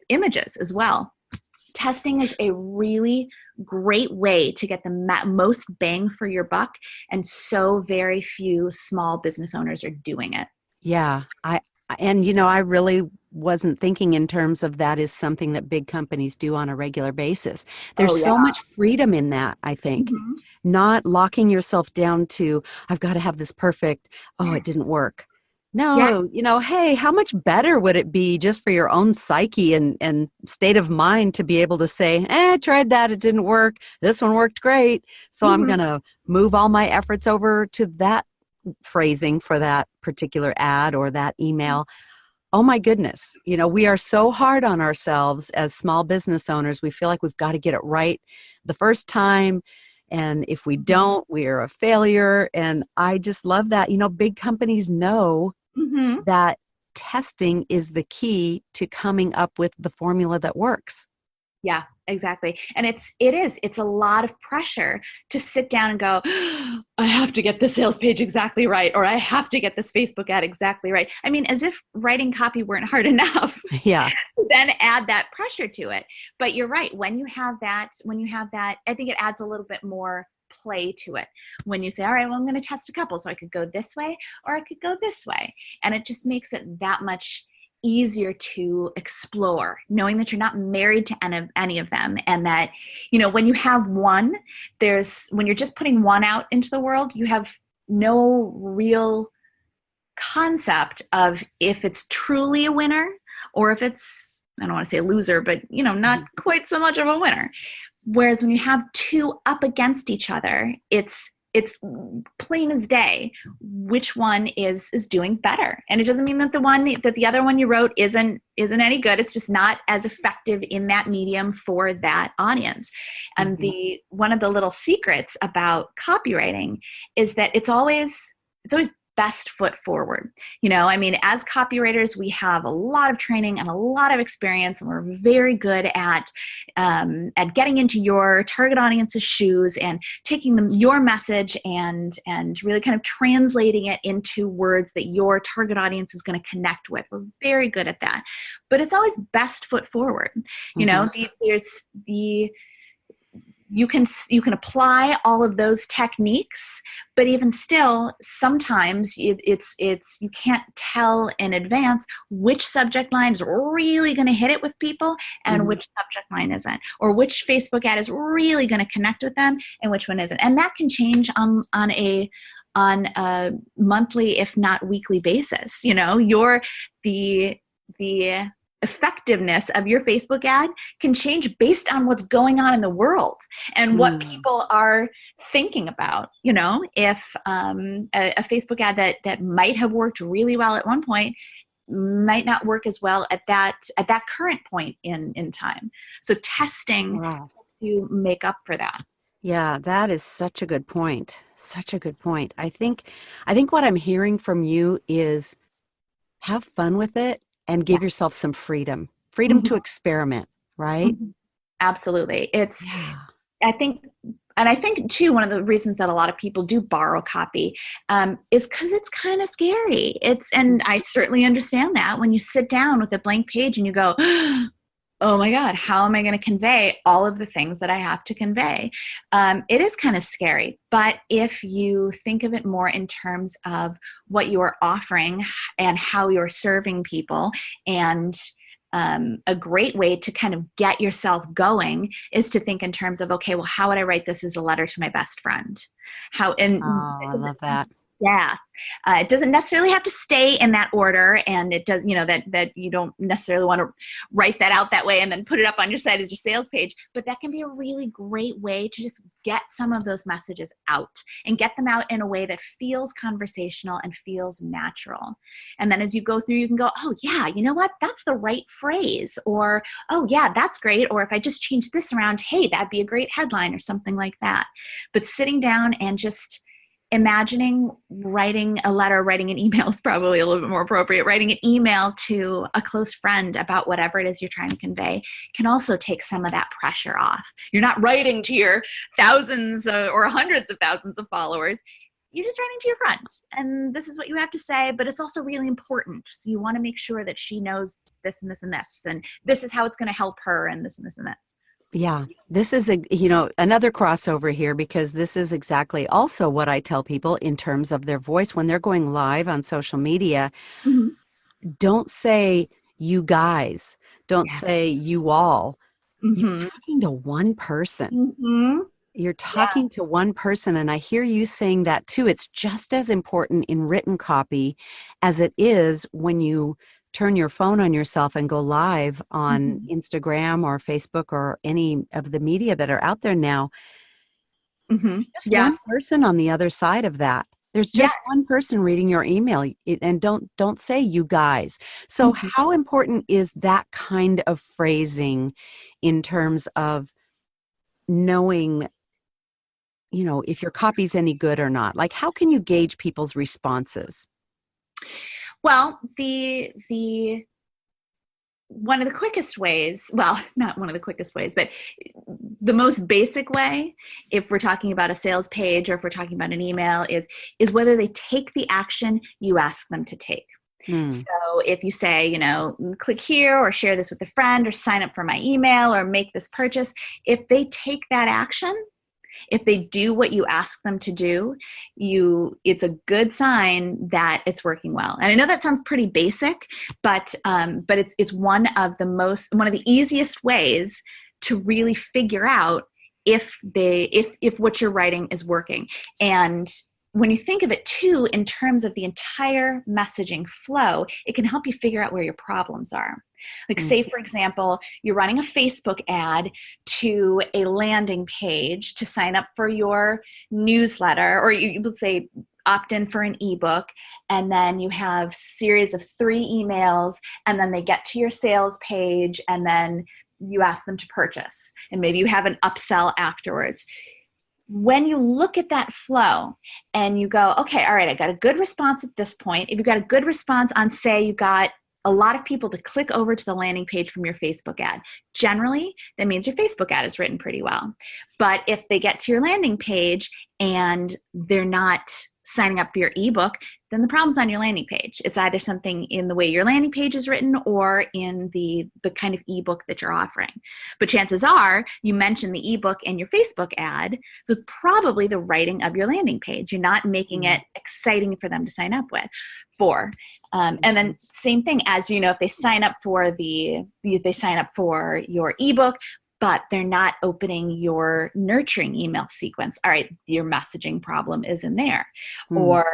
Speaker 2: images as well. Testing is a really great way to get the most bang for your buck, and so very few small business owners are doing it.
Speaker 3: Yeah, I really wasn't thinking in terms of that is something that big companies do on a regular basis. There's so much freedom in that, I think. Not locking yourself down to, I've got to have this perfect, it didn't work. No, hey, how much better would it be just for your own psyche and state of mind to be able to say, I tried that, it didn't work. This one worked great. So I'm going to move all my efforts over to that phrasing for that particular ad or that email. Oh my goodness. We are so hard on ourselves as small business owners. We feel like we've got to get it right the first time. And if we don't, we're a failure. And I just love that. Big companies know that testing is the key to coming up with the formula that works.
Speaker 2: Yeah, exactly. And it's a lot of pressure to sit down and go, I have to get the sales page exactly right, or I have to get this Facebook ad exactly right. I mean, as if writing copy weren't hard enough.
Speaker 3: Yeah.
Speaker 2: Then add that pressure to it. But you're right. When you have that, I think it adds a little bit more play to it. When you say, all right, well, I'm going to test a couple. So I could go this way or I could go this way. And it just makes it that much easier to explore, knowing that you're not married to any of them. And that, when you have one, when you're just putting one out into the world, you have no real concept of if it's truly a winner or if it's, I don't want to say a loser, but, not quite so much of a winner. Whereas when you have two up against each other, it's plain as day which one is doing better. And it doesn't mean that the other one you wrote isn't any good. It's just not as effective in that medium for that audience. And one of the little secrets about copywriting is that it's always best foot forward. As copywriters, we have a lot of training and a lot of experience, and we're very good at getting into your target audience's shoes and taking your message and really kind of translating it into words that your target audience is going to connect with. We're very good at that, but it's always best foot forward. There's you can apply all of those techniques, but even still, sometimes it's you can't tell in advance which subject line is really going to hit it with people and which subject line isn't, or which Facebook ad is really going to connect with them and which one isn't. And that can change on a monthly, if not weekly basis. The effectiveness of your Facebook ad can change based on what's going on in the world and what people are thinking about. If a Facebook ad that might have worked really well at one point might not work as well at that current point in time. So testing helps you make up for that.
Speaker 3: Yeah, that is such a good point. Such a good point. I think what I'm hearing from you is have fun with it and give yourself some freedom to experiment, right?
Speaker 2: Absolutely. I think too, one of the reasons that a lot of people do borrow copy is because it's kind of scary. And I certainly understand that when you sit down with a blank page and you go, oh my God, how am I going to convey all of the things that I have to convey? It is kind of scary, but if you think of it more in terms of what you are offering and how you're serving people, and a great way to kind of get yourself going is to think in terms of, okay, well, how would I write this as a letter to my best friend?
Speaker 3: I love that.
Speaker 2: Yeah. It doesn't necessarily have to stay in that order, and it does, that you don't necessarily want to write that out that way and then put it up on your site as your sales page, but that can be a really great way to just get some of those messages out and get them out in a way that feels conversational and feels natural. And then as you go through, you can go, oh yeah, you know what? That's the right phrase, or, oh yeah, that's great. Or if I just change this around, hey, that'd be a great headline or something like that. But sitting down and just imagining writing a letter, writing an email is probably a little bit more appropriate. Writing an email to a close friend about whatever it is you're trying to convey can also take some of that pressure off. You're not writing to your thousands or hundreds of thousands of followers. You're just writing to your friend, and this is what you have to say, but it's also really important. So you want to make sure that she knows this and this and this, and this is how it's going to help her, and this and this and this.
Speaker 3: Yeah, this is another crossover here, because this is exactly also what I tell people in terms of their voice when they're going live on social media. Don't say you guys, don't say you all. You're talking to one person. You're talking to one person, and I hear you saying that too. It's just as important in written copy as it is when you turn your phone on yourself and go live on Instagram or Facebook or any of the media that are out there now. Just one person on the other side of that. There's just one person reading your email, and don't say you guys. So how important is that kind of phrasing in terms of knowing, if your copy's any good or not? Like, how can you gauge people's responses?
Speaker 2: Well, the one of the quickest ways, well, not one of the quickest ways, but the most basic way, if we're talking about a sales page or if we're talking about an email, is whether they take the action you ask them to take. So if you say, you know, click here or share this with a friend or sign up for my email or make this purchase, if they take that action, if they do what you ask them to do, it's a good sign that it's working well. And I know that sounds pretty basic, but it's one of the easiest ways to really figure out if what you're writing is working. And when you think of it too, in terms of the entire messaging flow, it can help you figure out where your problems are. Like say, for example, you're running a Facebook ad to a landing page to sign up for your newsletter, or you would say opt in for an ebook, and then you have series of 3 emails, and then they get to your sales page, and then you ask them to purchase, and maybe you have an upsell afterwards. When you look at that flow and you go, okay, all right, I got a good response at this point. If you've got a good response on, say, you got a lot of people to click over to the landing page from your Facebook ad, generally, that means your Facebook ad is written pretty well. But if they get to your landing page and they're not signing up for your ebook, then the problem's on your landing page. It's either something in the way your landing page is written or in the kind of ebook that you're offering. But chances are you mentioned the ebook in your Facebook ad, so it's probably the writing of your landing page. You're not making it exciting for them to sign up for. And then same thing as, you know, if they sign up for your ebook, but they're not opening your nurturing email sequence. All right, your messaging problem is in there. Or,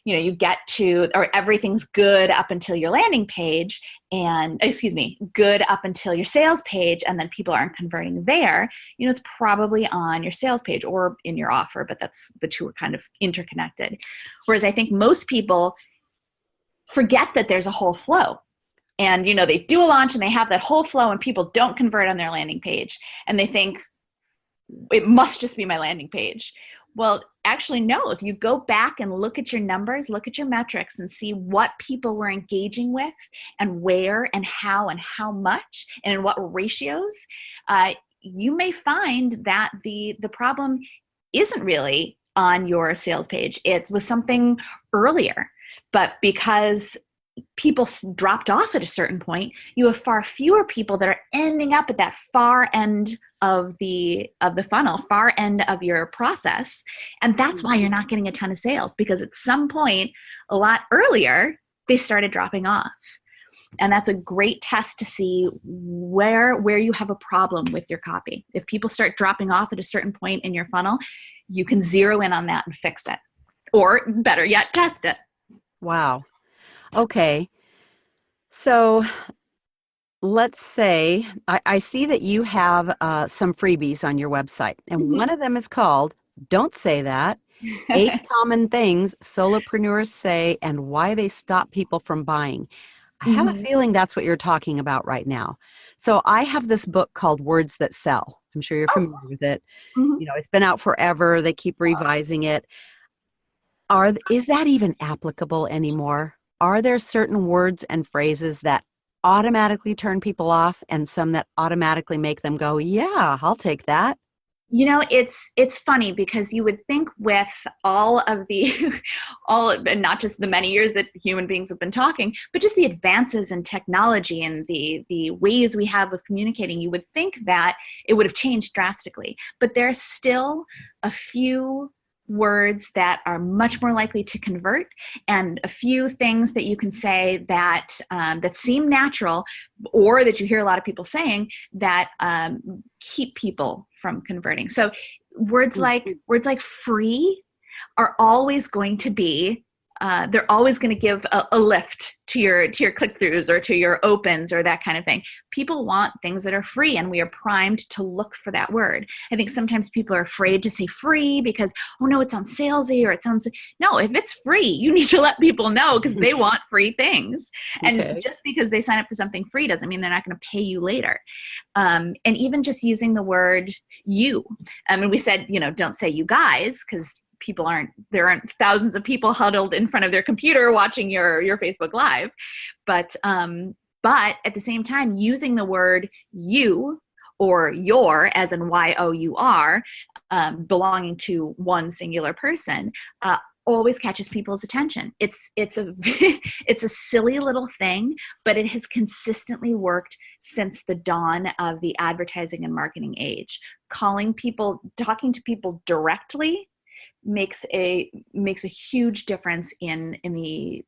Speaker 2: you know, you get to, or everything's good up until your landing page good up until your sales page, and then people aren't converting there. You know, it's probably on your sales page or in your offer, but the two are kind of interconnected. Whereas I think most people forget that there's a whole flow. And, you know, they do a launch and they have that whole flow and people don't convert on their landing page. And they think, it must just be my landing page. Well, actually, no. If you go back and look at your numbers, look at your metrics and see what people were engaging with and where and how much and in what ratios, you may find that the problem isn't really on your sales page. It was something earlier. But because people dropped off at a certain point, you have far fewer people that are ending up at that far end of the funnel, far end of your process. And that's why you're not getting a ton of sales, because at some point a lot earlier, they started dropping off. And that's a great test to see where you have a problem with your copy. If people start dropping off at a certain point in your funnel, you can zero in on that and fix it. Or better yet, test it.
Speaker 3: Wow. Okay. So let's say I see that you have some freebies on your website, and one of them is called Don't Say That, 8 Common Things Solopreneurs Say and Why They Stop People from Buying. I have a feeling that's what you're talking about right now. So I have this book called Words That Sell. I'm sure you're familiar with it. You know, it's been out forever. They keep revising it. Is that even applicable anymore? Are there certain words and phrases that automatically turn people off and some that automatically make them go, yeah, I'll take that?
Speaker 2: You know, it's funny because you would think with all of not just the many years that human beings have been talking, but just the advances in technology and the ways we have of communicating, you would think that it would have changed drastically. But there's still a few words that are much more likely to convert, and a few things that you can say that that seem natural, or that you hear a lot of people saying that keep people from converting. So words like free are always going to be they're always going to give a lift to your click-throughs or to your opens or that kind of thing. People want things that are free, and we are primed to look for that word. I think sometimes people are afraid to say free because, oh no, it sounds salesy, or it sounds, no, if it's free, you need to let people know because they want free things. And just because they sign up for something free doesn't mean they're not going to pay you later. And even just using the word you. I mean, we said, you know, don't say you guys, because there aren't thousands of people huddled in front of their computer watching your Facebook Live, but but at the same time, using the word you or your, as in Y-O-U-R, belonging to one singular person, always catches people's attention. It's a silly little thing, but it has consistently worked since the dawn of the advertising and marketing age. Talking to people directly makes a huge difference in the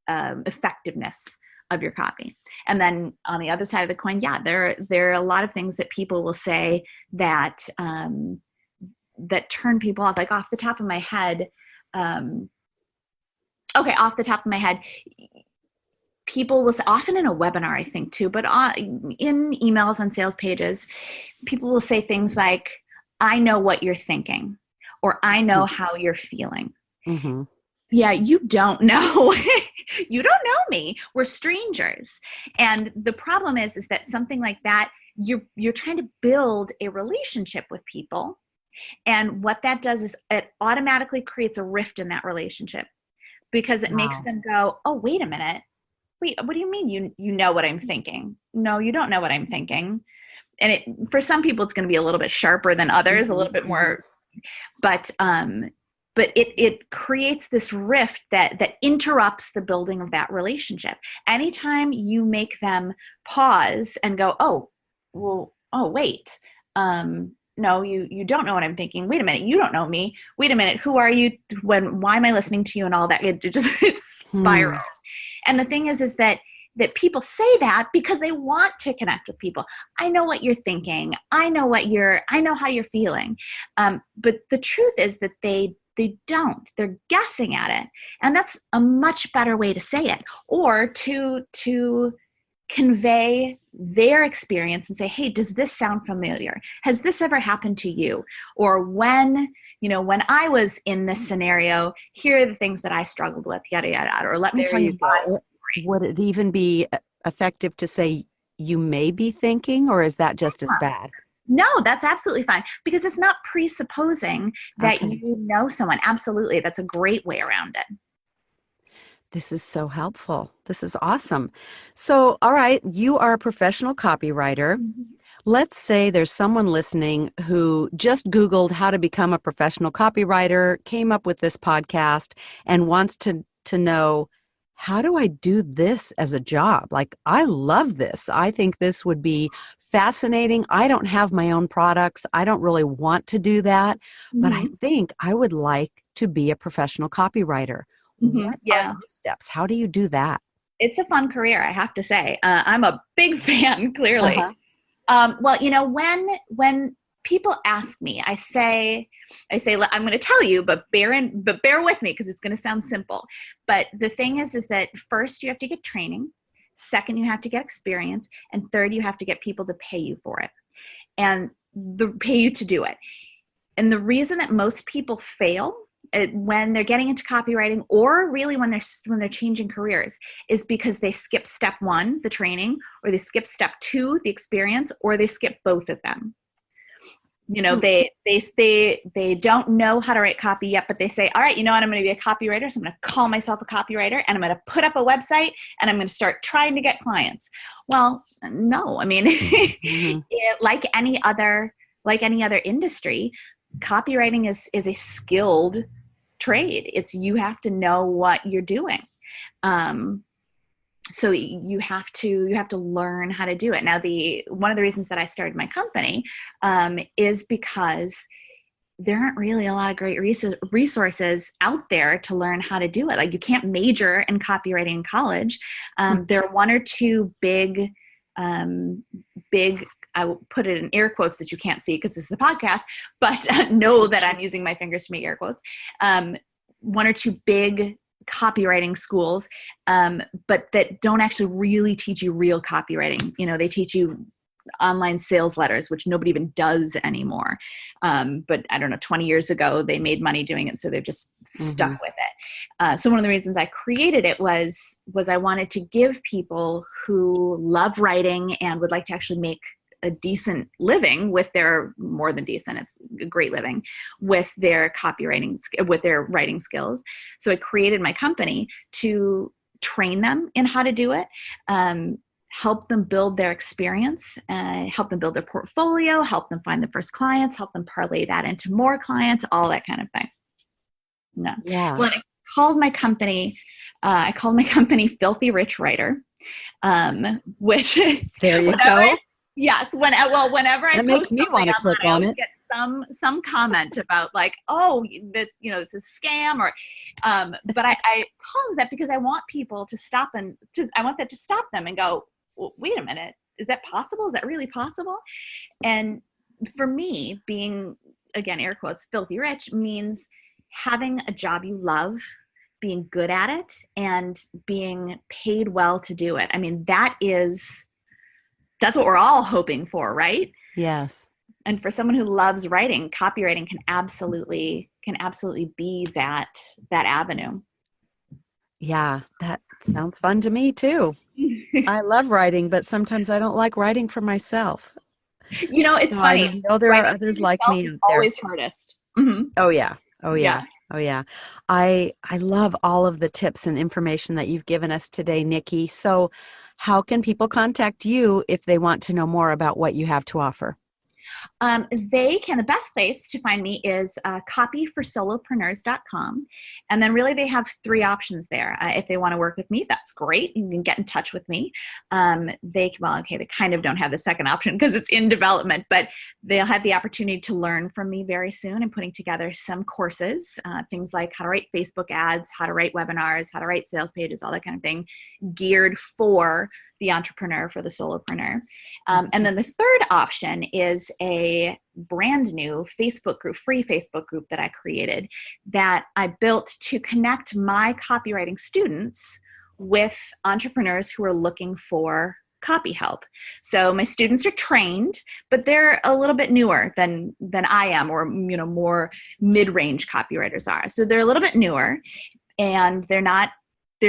Speaker 2: effectiveness of your copy. And then on the other side of the coin, there are a lot of things that people will say that that turn people off. Like off the top of my head, people will say, often in a webinar, I think too, but in emails on sales pages, people will say things like, I know what you're thinking, or I know how you're feeling.
Speaker 3: Mm-hmm.
Speaker 2: Yeah, you don't know. You don't know me. We're strangers. And the problem is that something like that, you're trying to build a relationship with people. And what that does is it automatically creates a rift in that relationship, because it makes them go, oh, wait a minute. Wait, what do you mean you know what I'm thinking? No, you don't know what I'm thinking. And for some people, it's going to be a little bit sharper than others, a little bit more, but it creates this rift that interrupts the building of that relationship. Anytime you make them pause and go, wait, no, you don't know what I'm thinking. Wait a minute, you don't know me. Wait a minute, who are you? Why am I listening to you and all that? It spirals. And the thing is that people say that because they want to connect with people. I know what you're thinking. I know how you're feeling. But the truth is that they don't. They're guessing at it. And that's a much better way to say it, or to convey their experience and say, hey, does this sound familiar? Has this ever happened to you? Or when I was in this scenario, here are the things that I struggled with, yada, yada, yada. Or let me tell you my story.
Speaker 3: Would it even be effective to say you may be thinking, or is that just as bad?
Speaker 2: No, that's absolutely fine, because it's not presupposing that you know someone. Absolutely. That's a great way around it.
Speaker 3: This is so helpful. This is awesome. So, all right, you are a professional copywriter. Mm-hmm. Let's say there's someone listening who just Googled how to become a professional copywriter, came up with this podcast, and wants to know, how do I do this as a job? Like, I love this. I think this would be fascinating. I don't have my own products. I don't really want to do that, but I think I would like to be a professional copywriter.
Speaker 2: Mm-hmm.
Speaker 3: What are the steps? How do you do that?
Speaker 2: It's a fun career, I have to say. I'm a big fan, clearly. Well, when people ask me, I say, I'm going to tell you, but bear with me, because it's going to sound simple. But the thing is that first you have to get training. Second, you have to get experience. And third, you have to get people to pay you for it, and pay you to do it. And the reason that most people fail when they're getting into copywriting, or really when they're changing careers, is because they skip step 1, the training, or they skip step 2, the experience, or they skip both of them. They don't know how to write copy yet, but they say, all right, you know what, I'm going to be a copywriter, so I'm going to call myself a copywriter, and I'm going to put up a website, and I'm going to start trying to get clients. Well, no, I mean, like any other industry, copywriting is a skilled trade. You have to know what you're doing. So you have to learn how to do it. Now, one of the reasons that I started my company is because there aren't really a lot of great resources out there to learn how to do it. Like, you can't major in copywriting in college. There are one or two big, I will put it in air quotes that you can't see because this is a podcast, but know that I'm using my fingers to make air quotes. One or two big copywriting schools, but that don't actually really teach you real copywriting. They teach you online sales letters, which nobody even does anymore. But I don't know, 20 years ago, they made money doing it, so they're just stuck with it. So one of the reasons I created it was I wanted to give people who love writing and would like to actually make a decent living with their, more than decent, it's a great living, with their copywriting, with their writing skills. So I created my company to train them in how to do it, help them build their experience, help them build their portfolio, help them find the first clients, help them parlay that into more clients, all that kind of thing. No.
Speaker 3: Yeah.
Speaker 2: Well, I called my company Filthy Rich Writer, which
Speaker 3: There you go.
Speaker 2: Yes. Whenever I
Speaker 3: That makes me want to click
Speaker 2: I
Speaker 3: on
Speaker 2: always
Speaker 3: it.
Speaker 2: get some comment about like, oh, that's, this is a scam, or, but I call that because I want people to stop I want that to stop them and go, well, wait a minute, is that possible? Is that really possible? And for me, being, again, air quotes, filthy rich means having a job you love, being good at it, and being paid well to do it. I mean, that's what we're all hoping for, right?
Speaker 3: Yes.
Speaker 2: And for someone who loves writing, copywriting can absolutely be that avenue.
Speaker 3: Yeah, that sounds fun to me too. I love writing, but sometimes I don't like writing for myself.
Speaker 2: It's funny.
Speaker 3: I know there are others like me
Speaker 2: is
Speaker 3: out there.
Speaker 2: always hardest. Mm-hmm.
Speaker 3: Oh yeah. Oh yeah.
Speaker 2: Yeah.
Speaker 3: Oh yeah. I love all of the tips and information that you've given us today, Nicki. So how can people contact you if they want to know more about what you have to offer?
Speaker 2: The best place to find me is copyforsolopreneurs.com. And then really they have 3 options there. If they want to work with me, that's great. You can get in touch with me. They kind of don't have the second option because it's in development, but they'll have the opportunity to learn from me very soon. I'm putting together some courses, things like how to write Facebook ads, how to write webinars, how to write sales pages, all that kind of thing, geared for the entrepreneur, for the solopreneur. And then the third option is a brand new Facebook group, free Facebook group that I created that I built to connect my copywriting students with entrepreneurs who are looking for copy help. So my students are trained, but they're a little bit newer than I am, or more mid-range copywriters are. So they're a little bit newer, and they're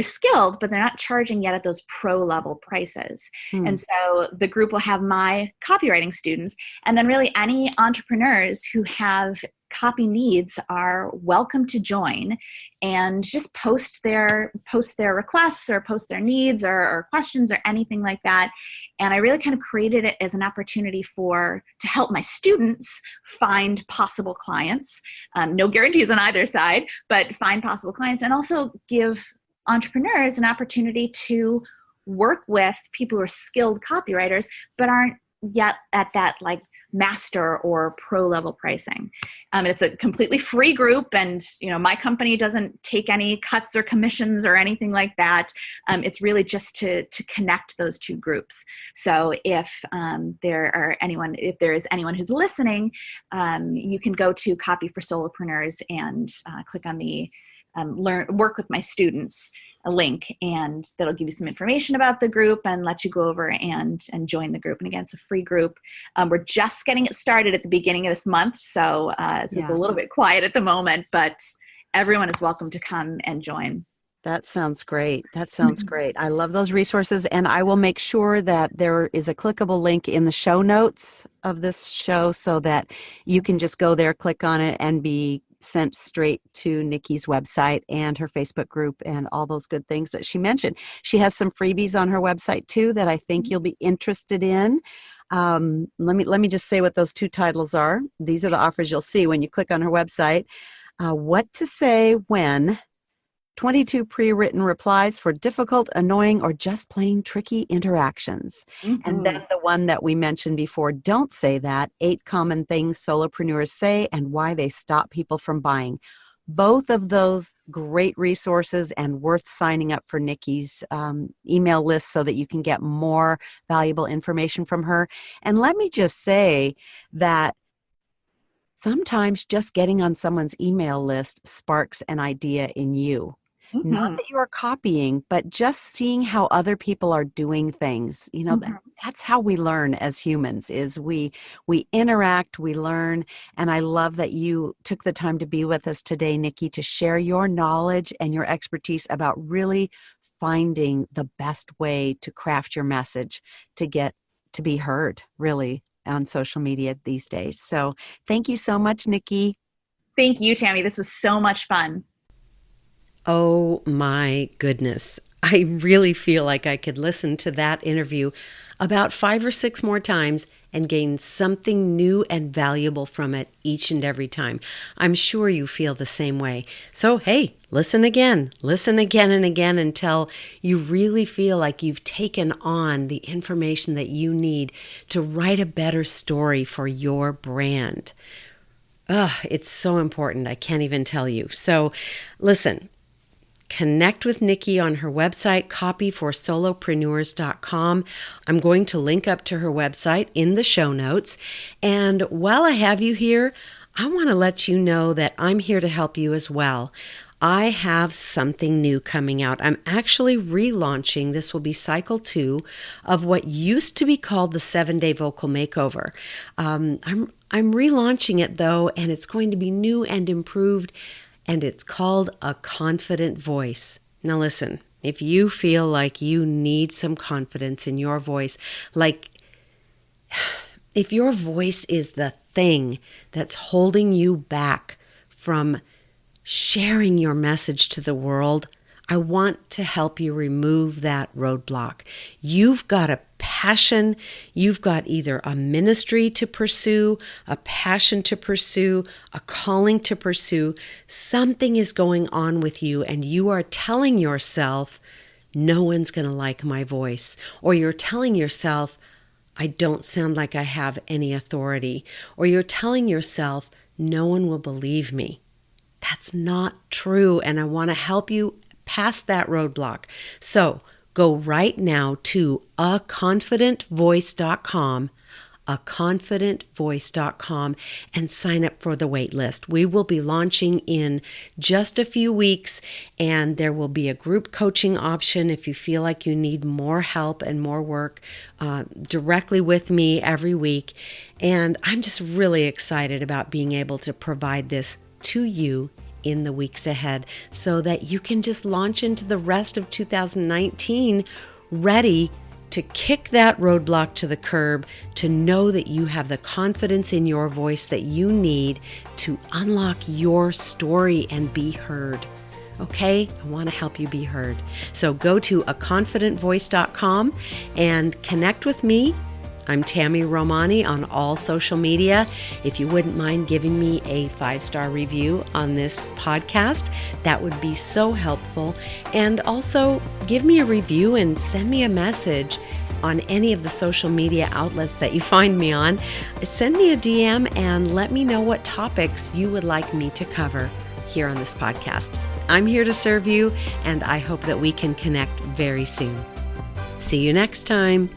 Speaker 2: skilled, but they're not charging yet at those pro level prices. And so the group will have my copywriting students, and then really any entrepreneurs who have copy needs are welcome to join and just post their requests or post their needs or questions or anything like that. And I really kind of created it as an opportunity to help my students find possible clients. No guarantees on either side, but find possible clients, and also give entrepreneurs an opportunity to work with people who are skilled copywriters but aren't yet at that like master or pro level pricing. It's a completely free group, and my company doesn't take any cuts or commissions or anything like that. It's really just to connect those 2 groups. So if there is anyone who's listening, you can go to Copy for Solopreneurs and click on the work with my students a link, and that'll give you some information about the group and let you go over and join the group. And again, it's a free group. We're just getting it started at the beginning of this month, so it's a little bit quiet at the moment, but everyone is welcome to come and join.
Speaker 3: That sounds great. That sounds great. I love those resources, and I will make sure that there is a clickable link in the show notes of this show so that you can just go there, click on it, and be sent straight to Nicki's website and her Facebook group and all those good things that she mentioned. She has some freebies on her website too that I think you'll be interested in. Let me just say what those 2 titles are. These are the offers you'll see when you click on her website. What to say when 22 pre-written replies for difficult, annoying, or just plain tricky interactions. And then the one that we mentioned before, don't say that, 8 common things solopreneurs say and why they stop people from buying. Both of those great resources and worth signing up for Nicki's email list so that you can get more valuable information from her. And let me just say that sometimes just getting on someone's email list sparks an idea in you. Not that you are copying, but just seeing how other people are doing things. That's how we learn as humans, is we interact, we learn. And I love that you took the time to be with us today, Nicki, to share your knowledge and your expertise about really finding the best way to craft your message to get to be heard, really, on social media these days. So thank you so much, Nicki.
Speaker 2: Thank you, Tammy. This was so much fun.
Speaker 1: Oh my goodness. I really feel like I could listen to that interview about 5 or 6 more times and gain something new and valuable from it each and every time. I'm sure you feel the same way. So, hey, listen again and again until you really feel like you've taken on the information that you need to write a better story for your brand. It's so important. I can't even tell you. So, listen. Connect with Nicki on her website, copyforsolopreneurs.com. I'm going to link up to her website in the show notes. And while I have you here, I want to let you know that I'm here to help you as well. I have something new coming out. I'm actually relaunching. This will be cycle 2 of what used to be called the 7-Day Vocal Makeover. I'm relaunching it though, and it's going to be new and improved. And it's called A Confident Voice. Now listen, if you feel like you need some confidence in your voice, like if your voice is the thing that's holding you back from sharing your message to the world, I want to help you remove that roadblock. You've got a passion. You've got either a ministry to pursue, a passion to pursue, a calling to pursue. Something is going on with you, and you are telling yourself, no one's going to like my voice. Or you're telling yourself, I don't sound like I have any authority. Or you're telling yourself, no one will believe me. That's not true, and I want to help you past that roadblock. So go right now to aconfidentvoice.com, and sign up for the wait list. We will be launching in just a few weeks, and there will be a group coaching option if you feel like you need more help and more work directly with me every week. And I'm just really excited about being able to provide this to you in the weeks ahead so that you can just launch into the rest of 2019 ready to kick that roadblock to the curb, to know that you have the confidence in your voice that you need to unlock your story and be heard. Okay? I want to help you be heard. So go to aconfidentvoice.com and connect with me. I'm Tammy Romani on all social media. If you wouldn't mind giving me a 5-star review on this podcast, that would be so helpful. And also give me a review and send me a message on any of the social media outlets that you find me on. Send me a DM and let me know what topics you would like me to cover here on this podcast. I'm here to serve you, and I hope that we can connect very soon. See you next time.